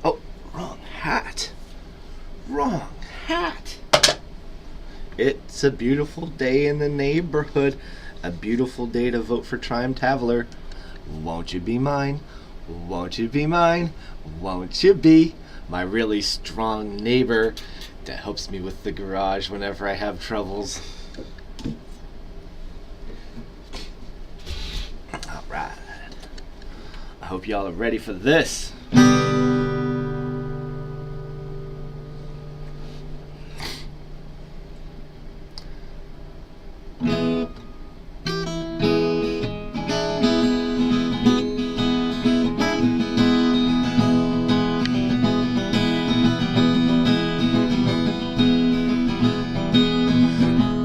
Oh, wrong hat. Wrong hat. It's a beautiful day in the neighborhood. A beautiful day to vote for Trime Taveler. Won't you be mine? Won't you be mine? Won't you be my really strong neighbor that helps me with the garage whenever I have troubles? Alright. I hope y'all are ready for this.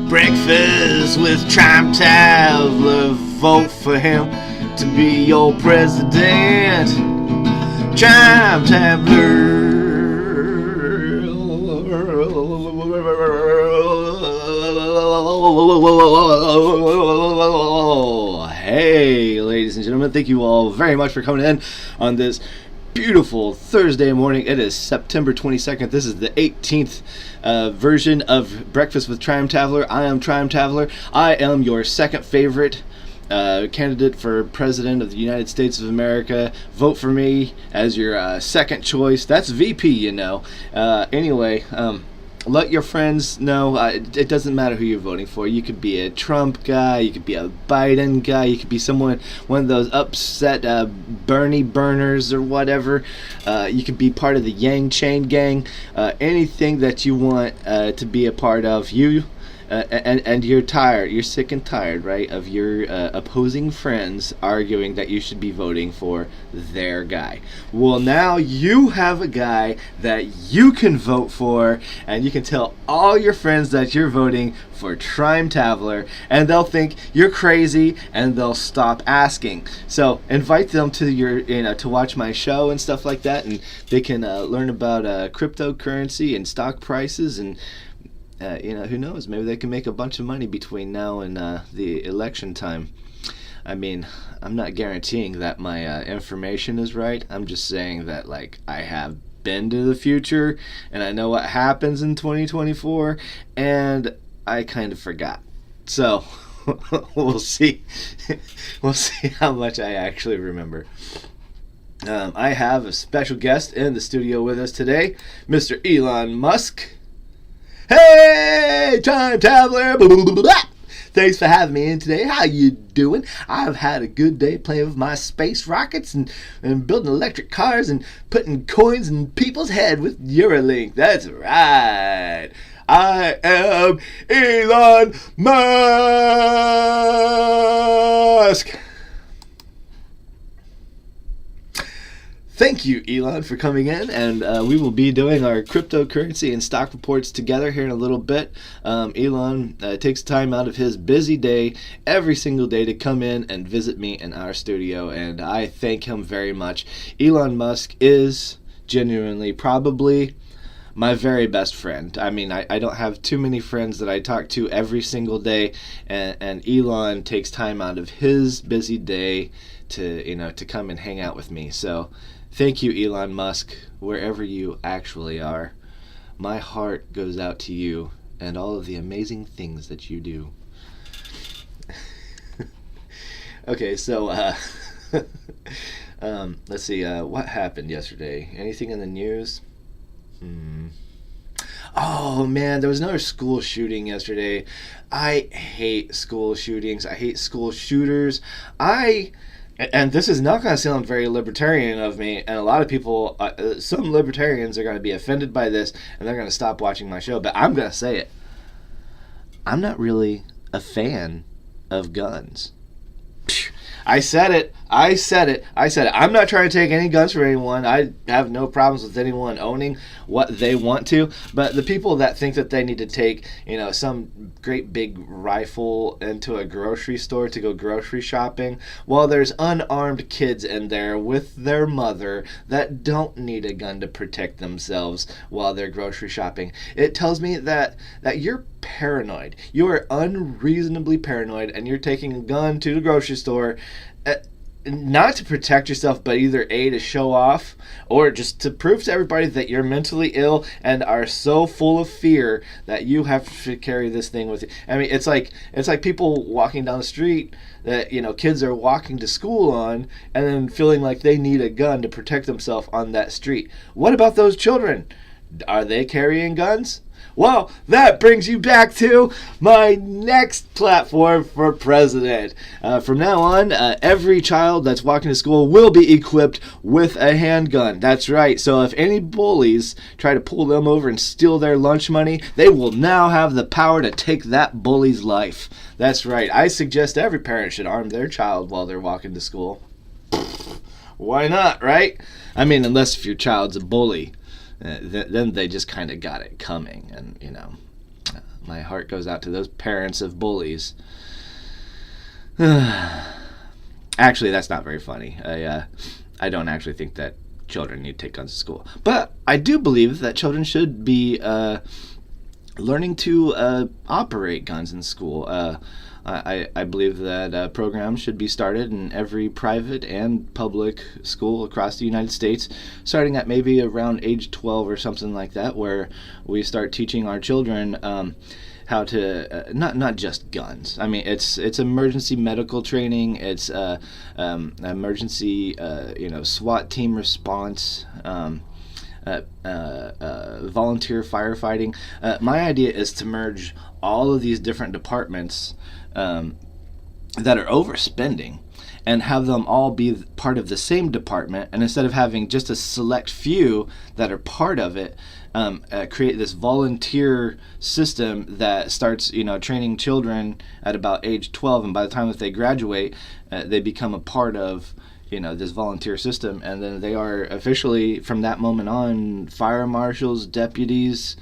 Breakfast with Trime Taveler. Vote for him to be your president. Trime Taveler. Hey, ladies and gentlemen, thank you all very much for coming in on this beautiful Thursday morning. It is September 22nd. This is the 18th version of Breakfast with Trime Taveler. I am Trime Taveler. I am your second favorite candidate for President of the United States of America. Vote for me as your second choice. That's VP, you know. Anyway, let your friends know. It doesn't matter who you're voting for. You could be a Trump guy. You could be a Biden guy. You could be one of those upset Bernie burners or whatever. You could be part of the Yang Chain Gang. Anything that you want to be a part of. And you're tired. You're sick and tired, right, of your opposing friends arguing that you should be voting for their guy. Well, now you have a guy that you can vote for, and you can tell all your friends that you're voting for Trime Taveler, and they'll think you're crazy, and they'll stop asking. So invite them to to watch my show and stuff like that, and they can learn about cryptocurrency and stock prices and. Who knows? Maybe they can make a bunch of money between now and the election time. I mean, I'm not guaranteeing that my information is right. I'm just saying that, I have been to the future, and I know what happens in 2024, and I kind of forgot. So, we'll see. We'll see how much I actually remember. I have a special guest in the studio with us today, Mr. Elon Musk. Hey, Trime Taveler! Thanks for having me in today. How you doing? I've had a good day playing with my space rockets and building electric cars and putting coins in people's head with Neuralink. That's right. I am Elon Musk. Thank you, Elon, for coming in, and we will be doing our cryptocurrency and stock reports together here in a little bit. Elon takes time out of his busy day every single day to come in and visit me in our studio, and I thank him very much. Elon Musk is genuinely probably my very best friend. I mean, I don't have too many friends that I talk to every single day, and Elon takes time out of his busy day to come and hang out with me. So thank you, Elon Musk, wherever you actually are. My heart goes out to you and all of the amazing things that you do. Okay, so let's see. What happened yesterday? Anything in the news? Oh man, there was another school shooting yesterday. I hate school shootings. I hate school shooters. And this is not going to sound very libertarian of me, and a lot of people, some libertarians are going to be offended by this, and they're going to stop watching my show, but I'm going to say it. I'm not really a fan of guns. I said it. I'm not trying to take any guns from anyone. I have no problems with anyone owning what they want to. But the people that think that they need to take, some great big rifle into a grocery store to go grocery shopping, well, there's unarmed kids in there with their mother that don't need a gun to protect themselves while they're grocery shopping. It tells me that you're paranoid. You are unreasonably paranoid, and you're taking a gun to the grocery store, not to protect yourself, but either A, to show off, or just to prove to everybody that you're mentally ill and are so full of fear that you have to carry this thing with you. I mean, it's like people walking down the street that, you know, kids are walking to school on, and then feeling like they need a gun to protect themselves on that street. What about those children? Are they carrying guns? Well, that brings you back to my next platform for president. From now on, every child that's walking to school will be equipped with a handgun. That's right. So if any bullies try to pull them over and steal their lunch money, they will now have the power to take that bully's life. That's right. I suggest every parent should arm their child while they're walking to school. Why not, right? I mean, unless if your child's a bully. Then they just kind of got it coming, and you know, my heart goes out to those parents of bullies. Actually, that's not very funny. I don't actually think that children need to take guns to school, but I do believe that children should be learning to operate guns in school. I believe that programs should be started in every private and public school across the United States, starting at maybe around age 12 or something like that, where we start teaching our children how to not just guns. I mean, it's emergency medical training. It's emergency SWAT team response. Volunteer firefighting. My idea is to merge all of these different departments that are overspending and have them all be part of the same department, and instead of having just a select few that are part of it, create this volunteer system that starts, training children at about age 12, and by the time that they graduate, they become a part of this volunteer system, and then they are officially from that moment on fire marshals, deputies,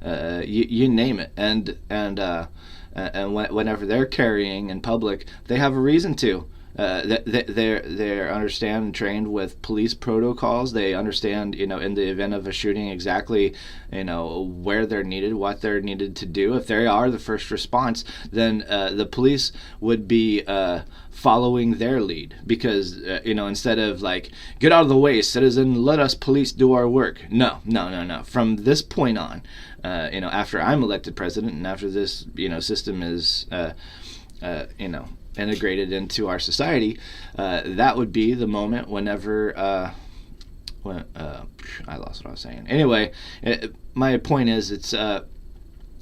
you name it, and whenever they're carrying in public, they have a reason to. They understand and trained with police protocols. They understand, in the event of a shooting, exactly, where they're needed, what they're needed to do. If they are the first response, then the police would be following their lead, because instead of like, get out of the way, citizen, let us police do our work. No. From this point on, after I'm elected president, and after this system is integrated into our society, that would be the moment whenever I lost what I was saying. Anyway, my point is it's a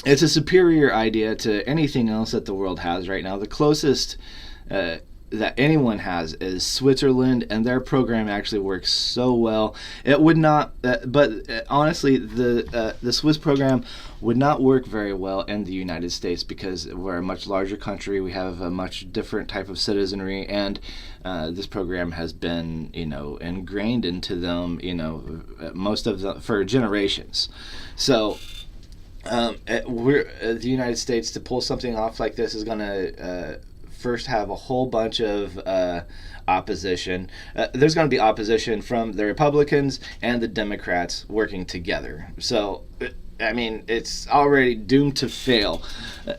superior idea to anything else that the world has right now. The closest that anyone has is Switzerland, and their program actually works so well. It would not, but honestly, the Swiss program would not work very well in the United States, because we're a much larger country. We have a much different type of citizenry, and this program has been, ingrained into them, most of them for generations. So the United States, to pull something off like this, is going to first have a whole bunch of opposition. There's going to be opposition from the Republicans and the Democrats working together. So, I mean, it's already doomed to fail.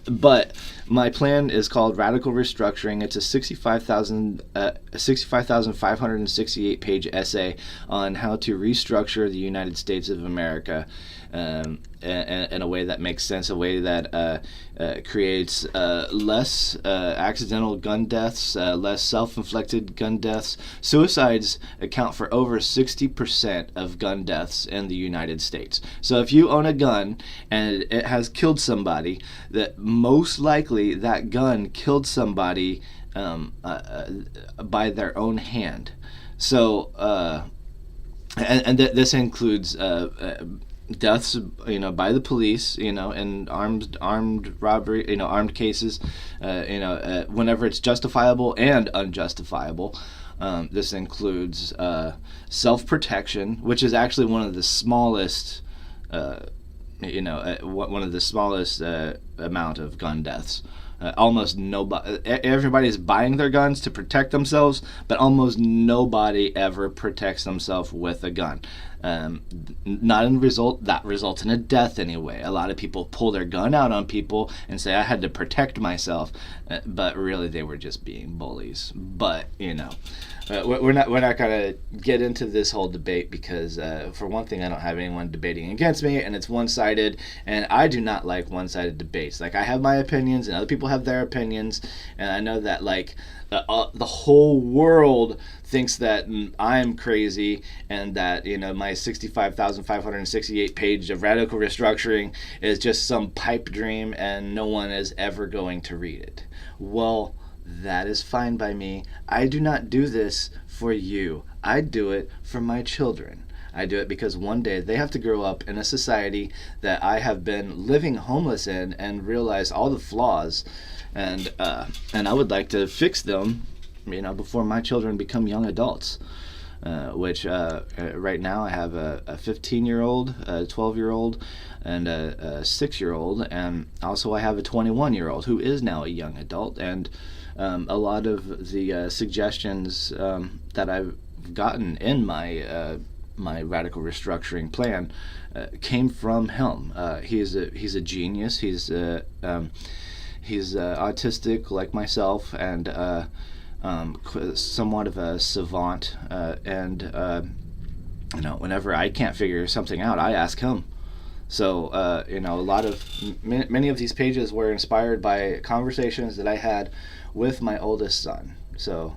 But my plan is called Radical Restructuring. It's a 65,568 page essay on how to restructure the United States of America in a way that makes sense, a way that creates less accidental gun deaths, less self-inflicted gun deaths. Suicides account for over 60% of gun deaths in the United States. So if you own a gun and it has killed somebody, that most likely that gun killed somebody by their own hand. So this includes deaths, by the police, in armed robbery, armed cases, whenever it's justifiable and unjustifiable. This includes self-protection, which is actually one of the smallest, one of the smallest amount of gun deaths. Almost nobody, everybody's buying their guns to protect themselves, but almost nobody ever protects themselves with a gun. Not in result that results in a death anyway. A lot of people pull their gun out on people and say I had to protect myself, but really they were just being bullies. But we're not gonna get into this whole debate because for one thing, I don't have anyone debating against me, and it's one-sided, and I do not like one-sided debates. Like, I have my opinions, and other people have their opinions, and I know that the whole world thinks that I'm crazy and that my 65,568 page of radical restructuring is just some pipe dream and no one is ever going to read it. Well, that is fine by me. I do not do this for you. I do it for my children. I do it because one day they have to grow up in a society that I have been living homeless in and realize all the flaws, and I would like to fix them, before my children become young adults. Which right now I have a 15-year-old, a 12-year-old, and a 6-year-old, and also I have a 21-year-old who is now a young adult. And a lot of the suggestions that I've gotten in my radical restructuring plan came from him. He's a genius. He's autistic like myself, and somewhat of a savant, and whenever I can't figure something out, I ask him. So many of these pages were inspired by conversations that I had with my oldest son. So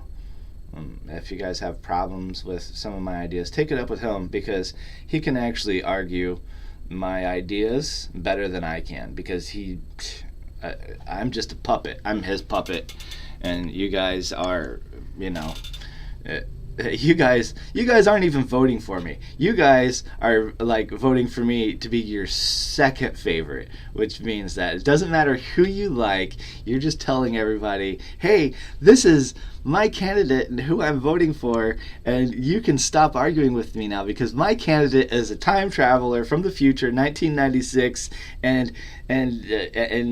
if you guys have problems with some of my ideas, take it up with him, because he can actually argue my ideas better than I can, because I'm just a puppet. I'm his puppet. And you guys are, you guys aren't even voting for me. You guys are voting for me to be your second favorite, which means that it doesn't matter who you like. You're just telling everybody, hey, this is my candidate and who I'm voting for, and you can stop arguing with me now because my candidate is a time traveler from the future, 1996, and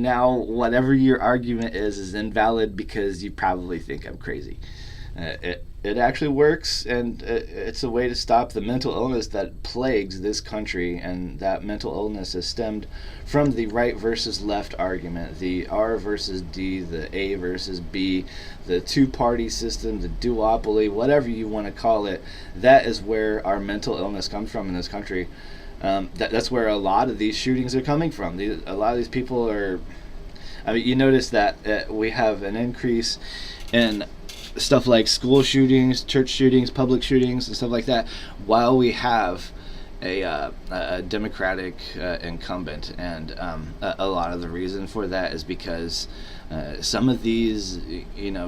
now whatever your argument is invalid because you probably think I'm crazy. It actually works, and it's a way to stop the mental illness that plagues this country, and that mental illness is stemmed from the right versus left argument, the R versus D, the A versus B, the two-party system, the duopoly, whatever you want to call it. That is where our mental illness comes from in this country. That's where a lot of these shootings are coming from. A lot of these people are... you notice that we have an increase in stuff like school shootings, church shootings, public shootings, and stuff like that, while we have a Democratic incumbent. And a lot of the reason for that is because some of these,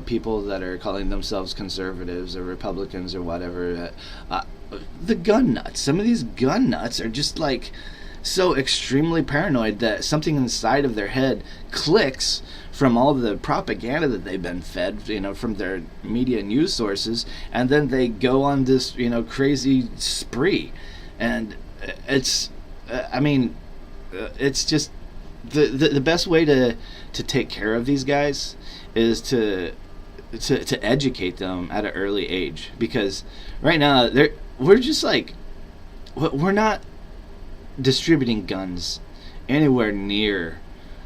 people that are calling themselves conservatives or Republicans or whatever, the gun nuts. Some of these gun nuts are just so extremely paranoid that something inside of their head clicks from all the propaganda that they've been fed, from their media news sources, and then they go on this, crazy spree. And it's just the best way to take care of these guys is to educate them at an early age, because right now we're just we're not distributing guns anywhere near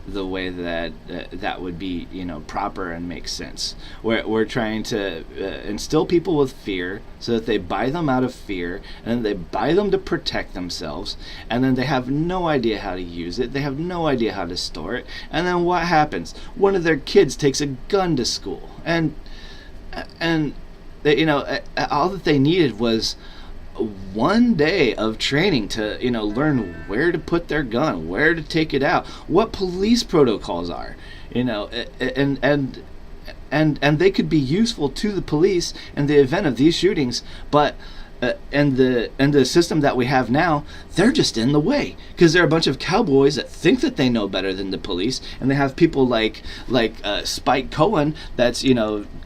the way that that would be proper and make sense. We're trying to instill people with fear so that they buy them out of fear, and then they buy them to protect themselves, and then they have no idea how to use it, they have no idea how to store it, and then what happens? One of their kids takes a gun to school, and all that they needed was one day of training to learn where to put their gun, where to take it out, what police protocols are, and they could be useful to the police in the event of these shootings. But and the system that we have now, they're just in the way because they're a bunch of cowboys that think that they know better than the police, and they have people like Spike Cohen that's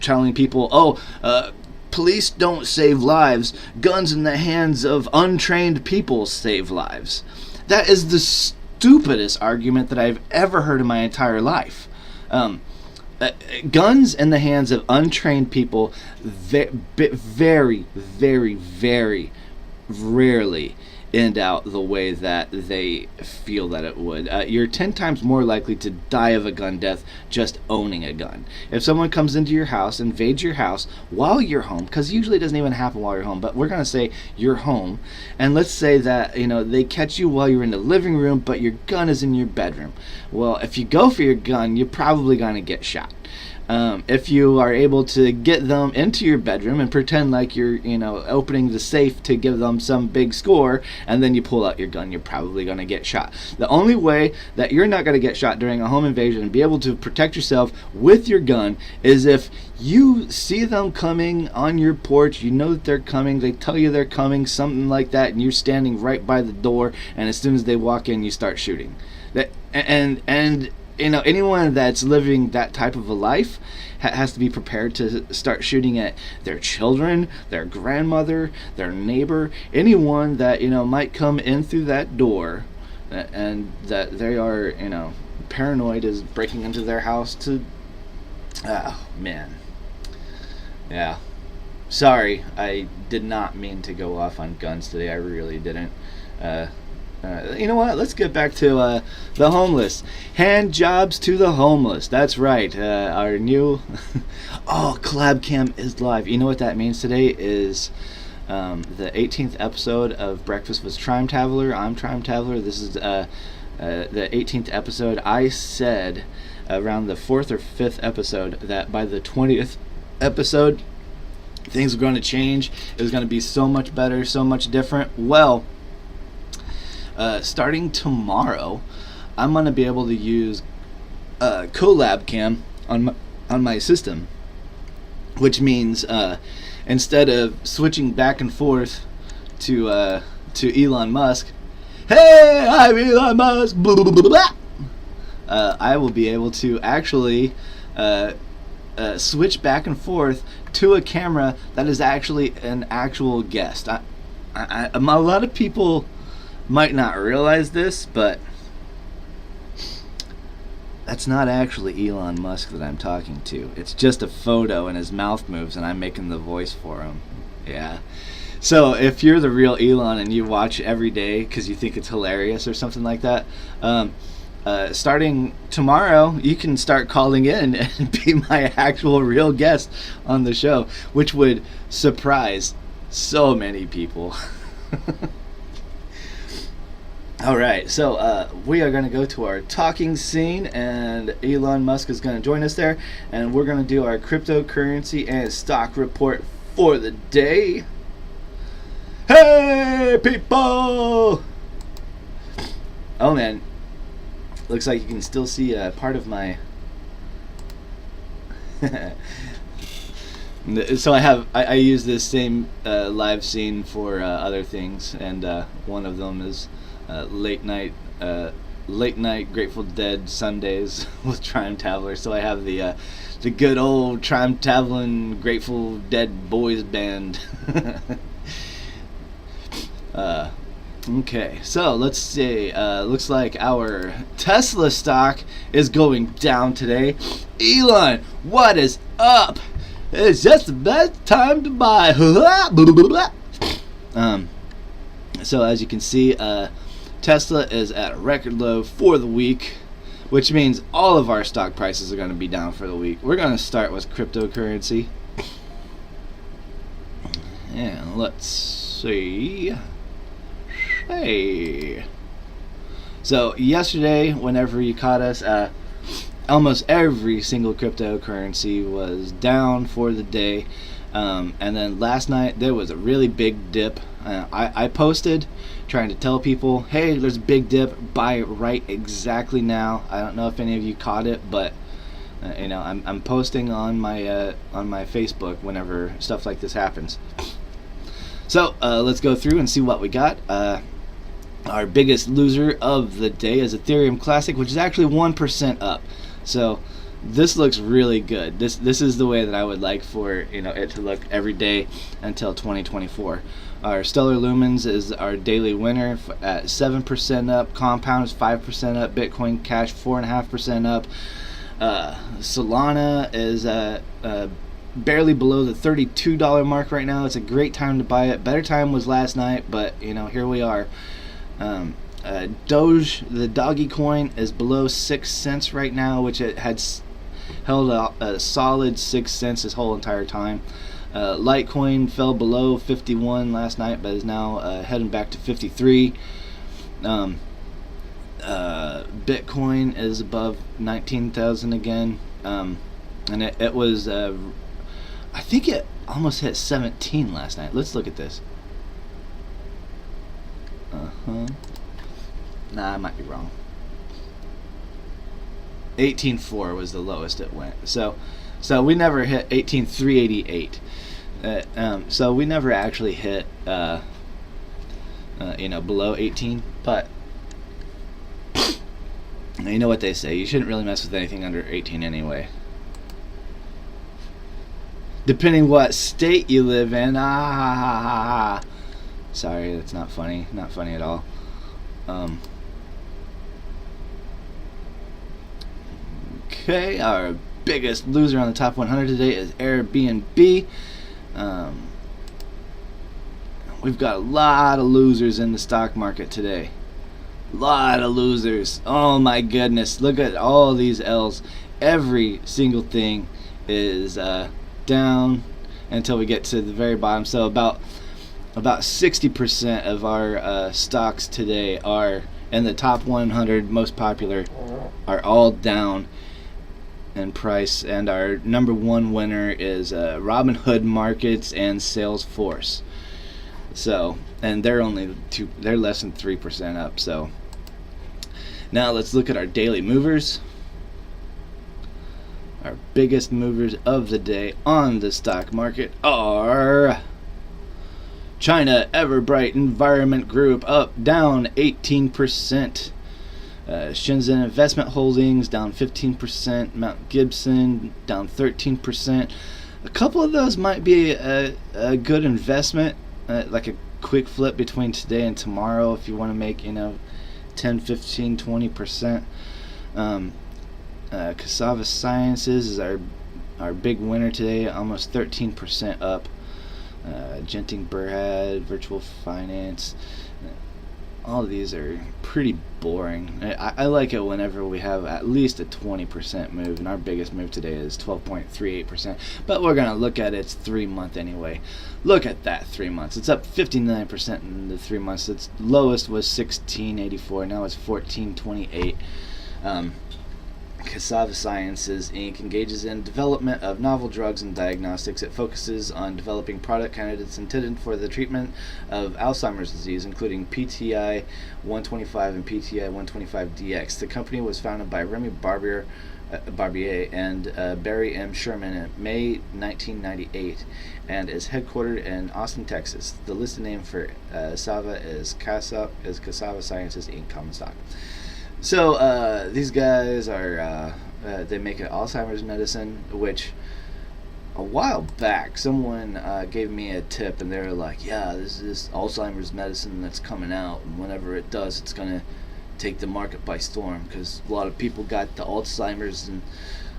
telling people, police don't save lives. Guns in the hands of untrained people save lives. That is the stupidest argument that I've ever heard in my entire life. Guns in the hands of untrained people, very, very, very rarely end out the way that they feel that it would. You're 10 times more likely to die of a gun death just owning a gun. If someone comes into your house, invades your house while you're home, because usually it doesn't even happen while you're home, but we're going to say you're home, and let's say that they catch you while you're in the living room, but your gun is in your bedroom. Well, if you go for your gun, you're probably going to get shot. If you are able to get them into your bedroom and pretend like you're, opening the safe to give them some big score, and then you pull out your gun, you're probably going to get shot. The only way that you're not going to get shot during a home invasion and be able to protect yourself with your gun is if you see them coming on your porch, you know that they're coming, they tell you they're coming, something like that, and you're standing right by the door, and as soon as they walk in, you start shooting. Anyone that's living that type of a life has to be prepared to start shooting at their children, their grandmother, their neighbor, anyone that, might come in through that door, and that they are, paranoid is breaking into their house to... Oh, man. Yeah. Sorry, I did not mean to go off on guns today. I really didn't. You know what? Let's get back to the homeless. Hand jobs to the homeless. That's right. Our new... Oh, Collab Cam is live. You know what that means today is the 18th episode of Breakfast with Trime Taveler. I'm Trime Taveler. This is the 18th episode. I said around the 4th or 5th episode that by the 20th episode, things were going to change. It was going to be so much better, so much different. Well... starting tomorrow, I'm going to be able to use Collab Cam on my system, which means instead of switching back and forth to Elon Musk, hey, I'm Elon Musk, blah, blah, blah, blah, I will be able to actually switch back and forth to a camera that is actually an actual guest. A lot of people might not realize this, but that's not actually Elon Musk that I'm talking to. It's just a photo and his mouth moves and I'm making the voice for him. Yeah. So if you're the real Elon and you watch every day because you think it's hilarious or something like that, starting tomorrow, you can start calling in and be my actual real guest on the show, which would surprise so many people. All right, so we are going to go to our talking scene, and Elon Musk is going to join us there, and we're going to do our cryptocurrency and stock report for the day. Hey, people! Oh, man. Looks like you can still see part of my... So I use this same live scene for other things, and one of them is... late night Grateful Dead Sundays with Trime Taveler. So I have the good old Trime Taveler Grateful Dead boys band. Okay, so let's see. Looks like our Tesla stock is going down today. Elon, what is up? It's just the best time to buy. So as you can see, Tesla is at a record low for the week, which means all of our stock prices are going to be down for the week. We're going to start with cryptocurrency. And let's see. Hey. So yesterday, whenever you caught us, almost every single cryptocurrency was down for the day. And then last night, there was a really big dip. I posted trying to tell people, hey, there's a big dip, buy it right exactly now. I don't know if any of you caught it, but I'm posting on my Facebook whenever stuff like this happens. So let's go through and see what we got. Our biggest loser of the day is Ethereum Classic, which is actually 1% up. So this looks really good. This is the way that I would like for it to look every day until 2024. Our Stellar Lumens is our daily winner at 7% up. Compound is 5% up. Bitcoin Cash 4.5% up. Solana is barely below the $32 mark right now. It's a great time to buy it. Better time was last night, but here we are. Doge, the doggy coin, is below 6 cents right now, which it had held a solid 6 cents this whole entire time. Litecoin fell below 51 last night, but is now heading back to 53. Bitcoin is above 19,000 again, and it was I think it almost hit 17 last night. Let's look at this. Nah, I might be wrong. 18.4 was the lowest it went. So we never hit 18,388. So we never actually hit below 18. But you know what they say, you shouldn't really mess with anything under 18 anyway. Depending what state you live in. Sorry, that's not funny. Not funny at all. Okay, our biggest loser on the top 100 today is Airbnb. We've got a lot of losers in the stock market today. Lot of losers. Oh my goodness, look at all these L's. Every single thing is down until we get to the very bottom. So about 60% of our stocks today are in the top 100 most popular, are all down in price, and our number one winner is Robinhood Markets and Salesforce. So, and they're less than 3% up. So now let's look at our daily movers. Our biggest movers of the day on the stock market are China Everbright Environment Group down 18%. Shenzhen Investment Holdings down 15%. Mount Gibson down 13%. A couple of those might be a good investment, like a quick flip between today and tomorrow if you want to make 10, 15, 20%. Cassava Sciences is our big winner today, almost 13% up. Genting Burhad, Virtual Finance, all of these are pretty boring. I like it whenever we have at least a 20% move, and our biggest move today is 12.38%, but we're going to look at its 3 month anyway. Look at that 3 months. It's up 59% in the 3 months. Its lowest was 16.84, now it's 14.28. Cassava Sciences Inc. engages in development of novel drugs and diagnostics. It focuses on developing product candidates intended for the treatment of Alzheimer's disease, including PTI 125 and PTI 125DX. The company was founded by Remy Barbier and Barry M. Sherman in May 1998 and is headquartered in Austin, Texas. The listed name for Sava is Cassava Sciences Inc. common stock. So these guys are they make an Alzheimer's medicine, which a while back someone gave me a tip, and they were like, yeah, this is this Alzheimer's medicine that's coming out, and whenever it does, it's going to take the market by storm, because a lot of people got the Alzheimer's,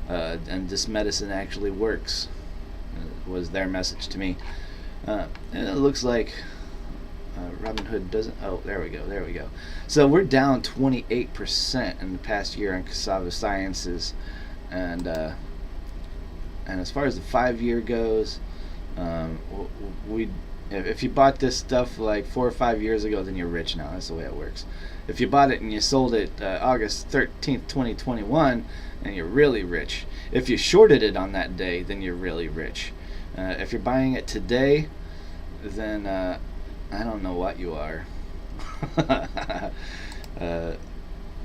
and this medicine actually works, was their message to me. And it looks like Robinhood doesn't. Oh, there we go. So we're down 28% in the past year on Cassava Sciences, and as far as the 5-year goes, if you bought this stuff like 4 or 5 years ago, then you're rich now. That's the way it works. If you bought it and you sold it August 13th, 2021, then you're really rich. If you shorted it on that day, then you're really rich. If you're buying it today, then I don't know what you are.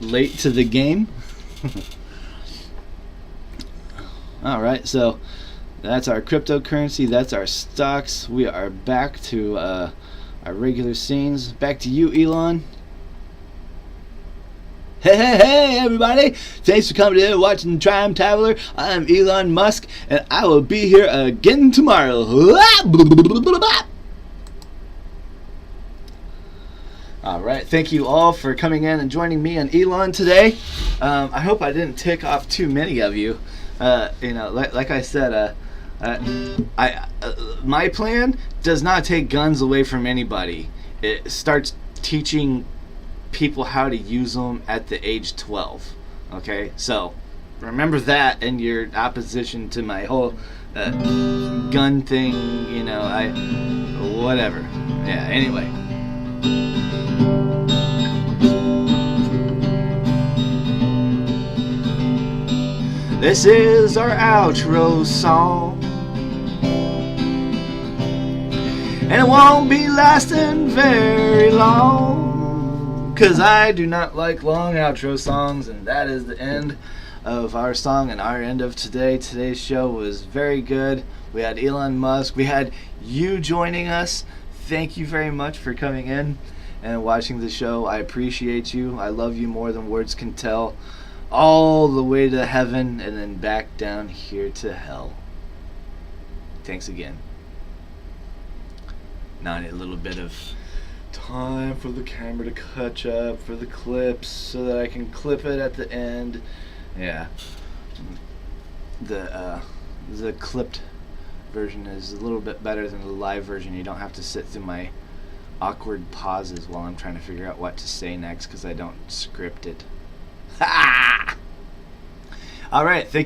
Late to the game. Alright, so that's our cryptocurrency, that's our stocks. We are back to our regular scenes. Back to you, Elon. Hey everybody, thanks for coming in and watching Trime Taveler. I'm Elon Musk, and I will be here again tomorrow. Alright, thank you all for coming in and joining me and Elon today. I hope I didn't tick off too many of you. Like I said, My plan does not take guns away from anybody. It starts teaching people how to use them at the age 12. Okay, so remember that in your opposition to my whole gun thing. Whatever. Yeah. Anyway. This is our outro song, and it won't be lasting very long, 'cause I do not like long outro songs. And that is the end of our song and our end of today. Today's show was very good. We had Elon Musk. We had you joining us. Thank you very much for coming in and watching the show. I appreciate you. I love you more than words can tell. All the way to heaven and then back down here to hell. Thanks again. Now I need a little bit of time for the camera to catch up for the clips so that I can clip it at the end. Yeah. The clipped version is a little bit better than the live version. You don't have to sit through my awkward pauses while I'm trying to figure out what to say next, because I don't script it. All right, thank you.